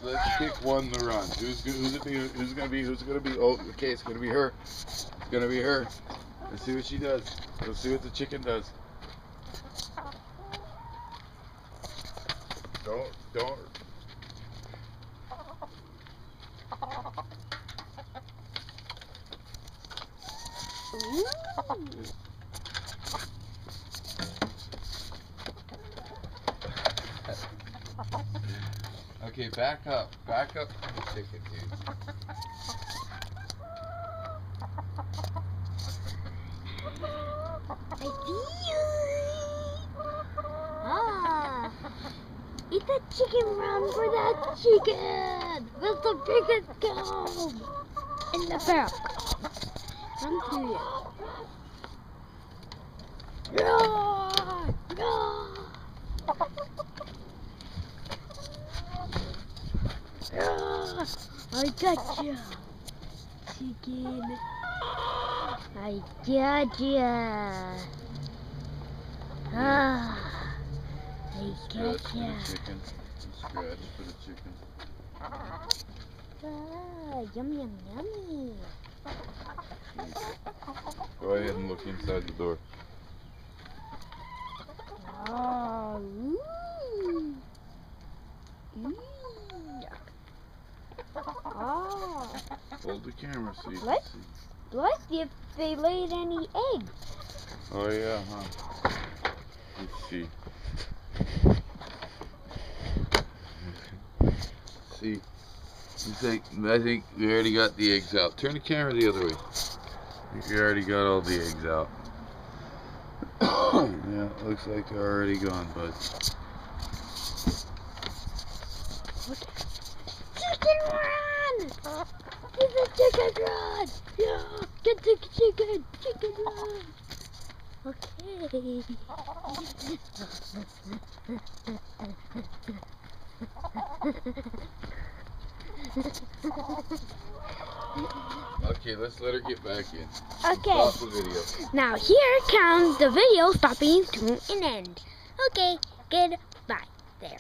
let's pick one to run. Who's gonna be? Oh, okay, it's gonna be her. It's gonna be her. Let's see what she does. Let's see what the chicken does. Don't. Okay, back up from the chicken, dude. I see you. Ah, eat that chicken, run for that chicken with the biggest comb in the back. Run to you. Roar! Roar! Roar! I gotcha, chicken. I gotcha. Ah, I Scratch for the gotcha. chicken. Scratch for the chicken. Ah, yum yum yummy. Go ahead and look inside the door. Oh, ooh. Oh. Hold the camera so you What? can see. Let's see if they laid any eggs. Oh yeah, huh? Let's see. See. I think we already got the eggs out. Turn the camera the other way. I think we already got all the eggs out. Yeah, looks like they're already gone, bud. Chicken run! Get the chicken run! Yeah, get the chicken run! Okay. Okay, let's let her get back in. Okay. Stop the video. Now here comes the video stopping to an end. Okay, goodbye there.